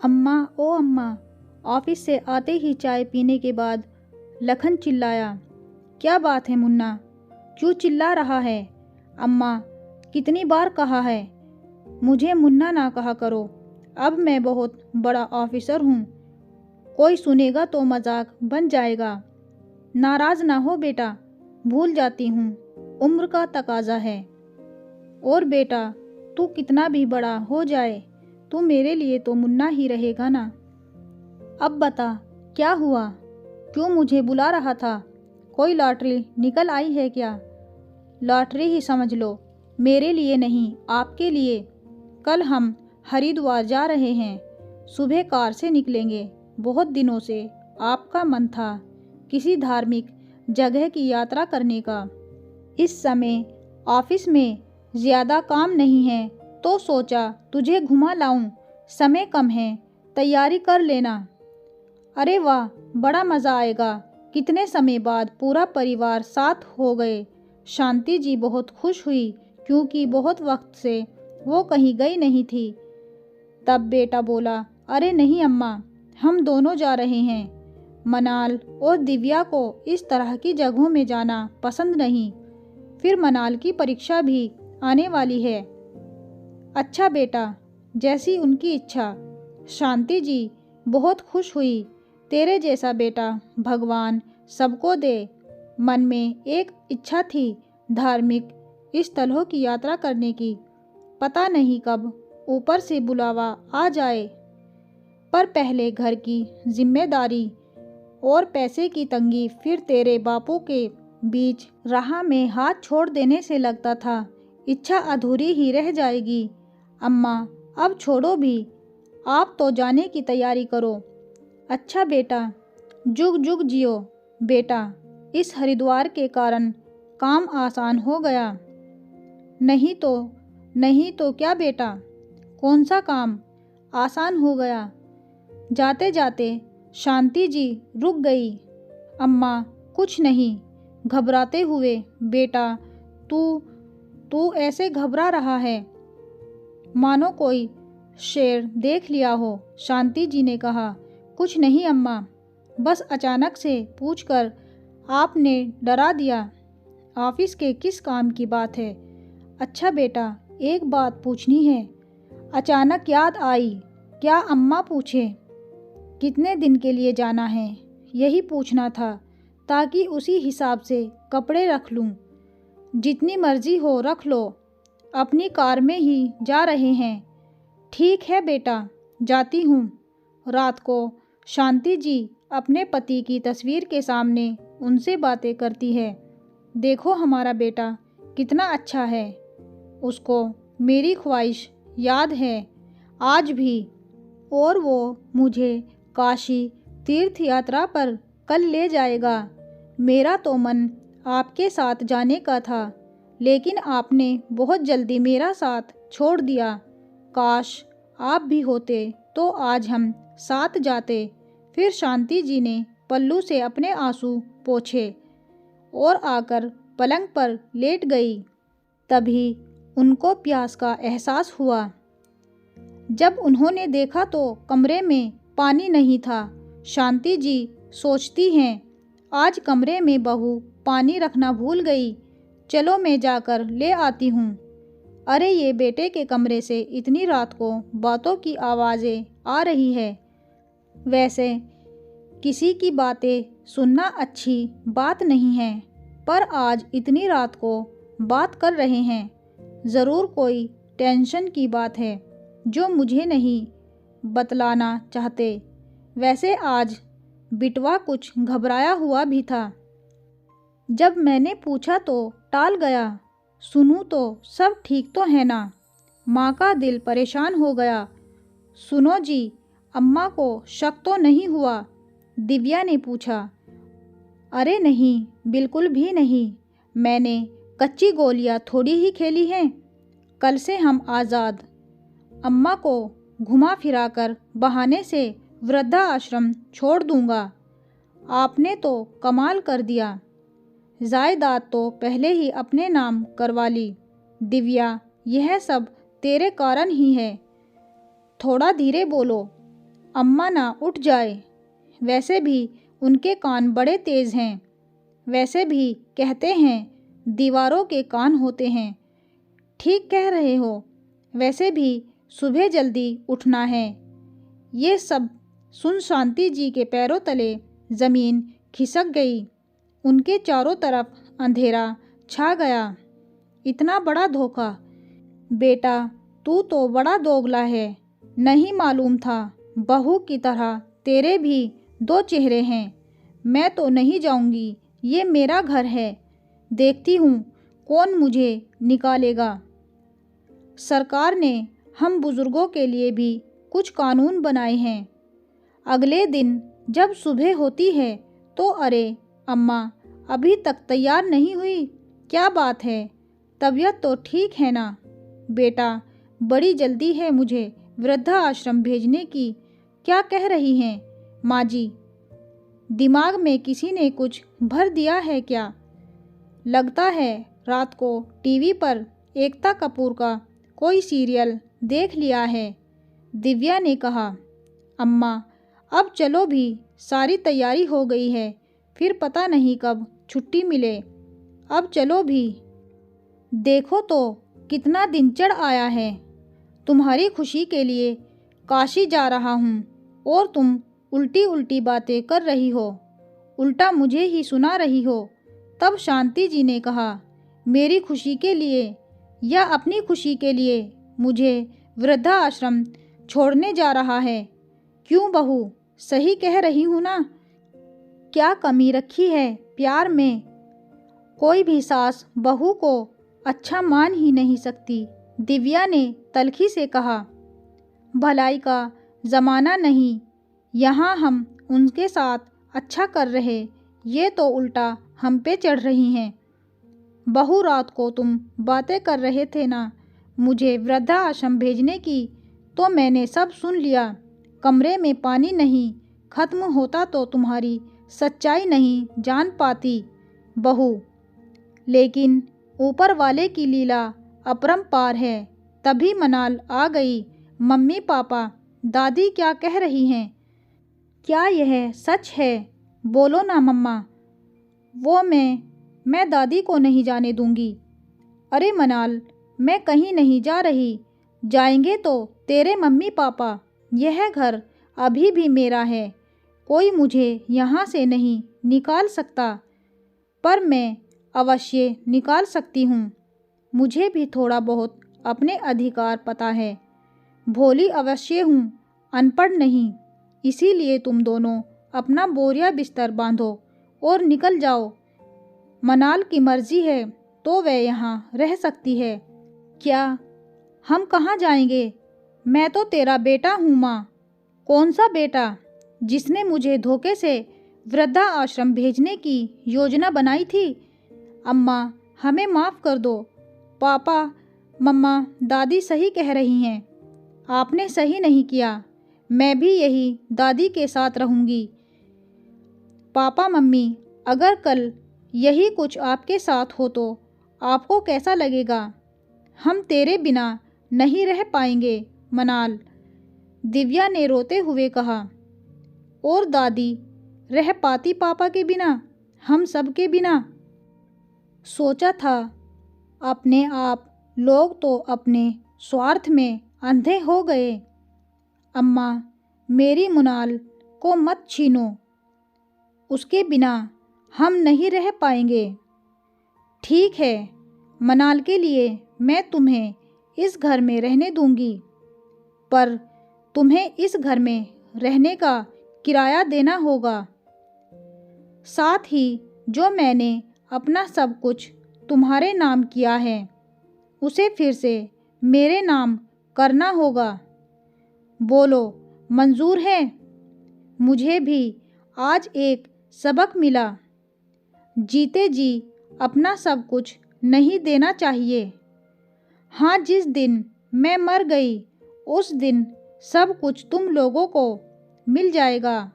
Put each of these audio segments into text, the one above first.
अम्मा ओ अम्मा। ऑफिस से आते ही चाय पीने के बाद लखन चिल्लाया। क्या बात है मुन्ना, क्यों चिल्ला रहा है? अम्मा, कितनी बार कहा है मुझे मुन्ना ना कहा करो। अब मैं बहुत बड़ा ऑफिसर हूँ, कोई सुनेगा तो मजाक बन जाएगा। नाराज ना हो बेटा, भूल जाती हूँ, उम्र का तकाजा है। और बेटा, तू कितना भी बड़ा हो जाए तू मेरे लिए तो मुन्ना ही रहेगा ना। अब बता, क्या हुआ? क्यों मुझे बुला रहा था? कोई लॉटरी निकल आई है क्या? लॉटरी ही समझ लो, मेरे लिए नहीं, आपके लिए। कल हम हरिद्वार जा रहे हैं, सुबह कार से निकलेंगे। बहुत दिनों से आपका मन था किसी धार्मिक जगह की यात्रा करने का। इस समय ऑफिस में ज़्यादा काम नहीं है तो सोचा तुझे घुमा लाऊं। समय कम है, तैयारी कर लेना। अरे वाह, बड़ा मज़ा आएगा। कितने समय बाद पूरा परिवार साथ हो गए। शांति जी बहुत खुश हुई क्योंकि बहुत वक्त से वो कहीं गई नहीं थी। तब बेटा बोला, अरे नहीं अम्मा, हम दोनों जा रहे हैं। मनाल और दिव्या को इस तरह की जगहों में जाना पसंद नहीं। फिर मनाल की परीक्षा भी आने वाली है। अच्छा बेटा, जैसी उनकी इच्छा। शांति जी बहुत खुश हुई। तेरे जैसा बेटा भगवान सबको दे। मन में एक इच्छा थी धार्मिक स्थलों की यात्रा करने की। पता नहीं कब ऊपर से बुलावा आ जाए, पर पहले घर की जिम्मेदारी और पैसे की तंगी, फिर तेरे बापू के बीच राह में हाथ छोड़ देने से लगता था इच्छा अधूरी ही रह जाएगी। अम्मा, अब छोड़ो भी, आप तो जाने की तैयारी करो। अच्छा बेटा, जुग जुग जियो। बेटा, इस हरिद्वार के कारण काम आसान हो गया। नहीं तो क्या बेटा? कौन सा काम आसान हो गया? जाते जाते शांति जी रुक गई। अम्मा, कुछ नहीं, घबराते हुए। बेटा, तू ऐसे घबरा रहा है मानो कोई शेर देख लिया हो। शांति जी ने कहा, कुछ नहीं अम्मा, बस अचानक से पूछकर आपने डरा दिया। ऑफिस के किस काम की बात है? अच्छा बेटा, एक बात पूछनी है। अचानक याद आई। क्या अम्मा पूछे? कितने दिन के लिए जाना है, यही पूछना था, ताकि उसी हिसाब से कपड़े रख लूँ। जितनी मर्जी हो रख लो, अपनी कार में ही जा रहे हैं। ठीक है बेटा, जाती हूँ। रात को शांति जी अपने पति की तस्वीर के सामने उनसे बातें करती है। देखो हमारा बेटा कितना अच्छा है, उसको मेरी ख्वाहिश याद है आज भी, और वो मुझे काशी तीर्थ यात्रा पर कल ले जाएगा। मेरा तो मन आपके साथ जाने का था, लेकिन आपने बहुत जल्दी मेरा साथ छोड़ दिया। काश आप भी होते तो आज हम साथ जाते। फिर शांति जी ने पल्लू से अपने आंसू पोंछे और आकर पलंग पर लेट गई। तभी उनको प्यास का एहसास हुआ। जब उन्होंने देखा तो कमरे में पानी नहीं था। शांति जी सोचती हैं, आज कमरे में बहू पानी रखना भूल गई। चलो मैं जाकर ले आती हूँ। अरे ये बेटे के कमरे से इतनी रात को बातों की आवाज़ें आ रही है। वैसे किसी की बातें सुनना अच्छी बात नहीं है, पर आज इतनी रात को बात कर रहे हैं। ज़रूर कोई टेंशन की बात है जो मुझे नहीं बतलाना चाहते। वैसे आज बिटवा कुछ घबराया हुआ भी था। जब मैंने पूछा तो टाल गया। सुनूं तो सब ठीक तो है ना? माँ का दिल परेशान हो गया। सुनो जी, अम्मा को शक तो नहीं हुआ? दिव्या ने पूछा। अरे नहीं, बिल्कुल भी नहीं। मैंने कच्ची गोलियाँ थोड़ी ही खेली हैं। कल से हम आज़ाद। अम्मा को घुमा फिराकर बहाने से वृद्धा आश्रम छोड़ दूंगा। आपने तो कमाल कर दिया। जायदाद तो पहले ही अपने नाम करवा ली। दिव्या, यह सब तेरे कारण ही है। थोड़ा धीरे बोलो। अम्मा ना उठ जाए। वैसे भी उनके कान बड़े तेज़ हैं। वैसे भी कहते हैं दीवारों के कान होते हैं। ठीक कह रहे हो। वैसे भी सुबह जल्दी उठना है। ये सब सुन शांति जी के पैरों तले ज़मीन खिसक गई। उनके चारों तरफ अंधेरा छा गया। इतना बड़ा धोखा। बेटा, तू तो बड़ा दोगला है। नहीं मालूम था बहू की तरह तेरे भी दो चेहरे हैं। मैं तो नहीं जाऊंगी, ये मेरा घर है। देखती हूँ कौन मुझे निकालेगा। सरकार ने हम बुज़ुर्गों के लिए भी कुछ कानून बनाए हैं। अगले दिन जब सुबह होती है तो अरे अम्मा, अभी तक तैयार नहीं हुई, क्या बात है? तबीयत तो ठीक है ना? बेटा, बड़ी जल्दी है मुझे वृद्धा आश्रम भेजने की। क्या कह रही हैं माँ जी? दिमाग में किसी ने कुछ भर दिया है क्या? लगता है रात को टीवी पर एकता कपूर का कोई सीरियल देख लिया है। दिव्या ने कहा। अम्मा, अब चलो भी, सारी तैयारी हो गई है, फिर पता नहीं कब छुट्टी मिले। अब चलो भी। देखो तो कितना दिन चढ़ आया है। तुम्हारी खुशी के लिए काशी जा रहा हूँ और तुम उल्टी उल्टी बातें कर रही हो, उल्टा मुझे ही सुना रही हो। तब शांति जी ने कहा, मेरी खुशी के लिए या अपनी खुशी के लिए मुझे वृद्धा आश्रम छोड़ने जा रहा है? क्यों बहू, सही कह रही हूँ ना? क्या कमी रखी है प्यार में? कोई भी सास बहू को अच्छा मान ही नहीं सकती। दिव्या ने तल्खी से कहा। भलाई का ज़माना नहीं, यहाँ हम उनके साथ अच्छा कर रहे, ये तो उल्टा हम पे चढ़ रही हैं। बहू, रात को तुम बातें कर रहे थे ना मुझे वृद्धा आश्रम भेजने की, तो मैंने सब सुन लिया। कमरे में पानी नहीं खत्म होता तो तुम्हारी सच्चाई नहीं जान पाती बहू। लेकिन ऊपर वाले की लीला अपरंपार है। तभी मनाल आ गई। मम्मी पापा, दादी क्या कह रही हैं? क्या यह सच है? बोलो ना मम्मा। वो मैं दादी को नहीं जाने दूंगी। अरे मनाल, मैं कहीं नहीं जा रही। जाएंगे तो तेरे मम्मी पापा। यह घर अभी भी मेरा है। कोई मुझे यहाँ से नहीं निकाल सकता, पर मैं अवश्य निकाल सकती हूँ। मुझे भी थोड़ा बहुत अपने अधिकार पता है। भोली अवश्य हूँ, अनपढ़ नहीं। इसीलिए तुम दोनों अपना बोरिया बिस्तर बांधो और निकल जाओ। मनाल की मर्जी है तो वह यहाँ रह सकती है। क्या? हम कहाँ जाएंगे? मैं तो तेरा बेटा हूँ माँ। कौन सा बेटा? जिसने मुझे धोखे से वृद्धा आश्रम भेजने की योजना बनाई थी। अम्मा, हमें माफ़ कर दो। पापा, मम्मा, दादी सही कह रही हैं। आपने सही नहीं किया। मैं भी यही दादी के साथ रहूँगी। पापा मम्मी, अगर कल यही कुछ आपके साथ हो तो आपको कैसा लगेगा? हम तेरे बिना नहीं रह पाएंगे मनाल, दिव्या ने रोते हुए कहा। और दादी रह पाती पापा के बिना, हम सब के बिना? सोचा था अपने आप। लोग तो अपने स्वार्थ में अंधे हो गए। अम्मा, मेरी मुनाल को मत छीनो। उसके बिना हम नहीं रह पाएंगे। ठीक है, मनाल के लिए मैं तुम्हें इस घर में रहने दूंगी, पर तुम्हें इस घर में रहने का किराया देना होगा। साथ ही जो मैंने अपना सब कुछ तुम्हारे नाम किया है, उसे फिर से मेरे नाम करना होगा। बोलो, मंजूर है? मुझे भी आज एक सबक मिला। जीते जी अपना सब कुछ नहीं देना चाहिए। हाँ, जिस दिन मैं मर गई उस दिन सब कुछ तुम लोगों को मिल जाएगा।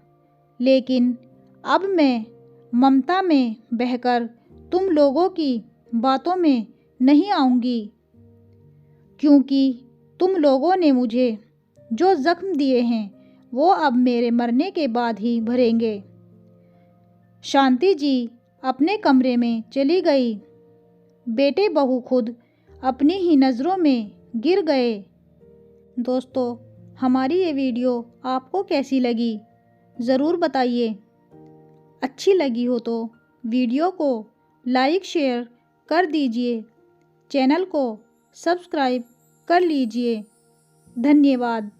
लेकिन अब मैं ममता में बहकर तुम लोगों की बातों में नहीं आऊँगी, क्योंकि तुम लोगों ने मुझे जो ज़ख्म दिए हैं वो अब मेरे मरने के बाद ही भरेंगे। शांति जी अपने कमरे में चली गई। बेटे बहू खुद अपनी ही नज़रों में गिर गए। दोस्तों, हमारी ये वीडियो आपको कैसी लगी ज़रूर बताइए। अच्छी लगी हो तो वीडियो को लाइक शेयर कर दीजिए। चैनल को सब्सक्राइब कर लीजिए। धन्यवाद।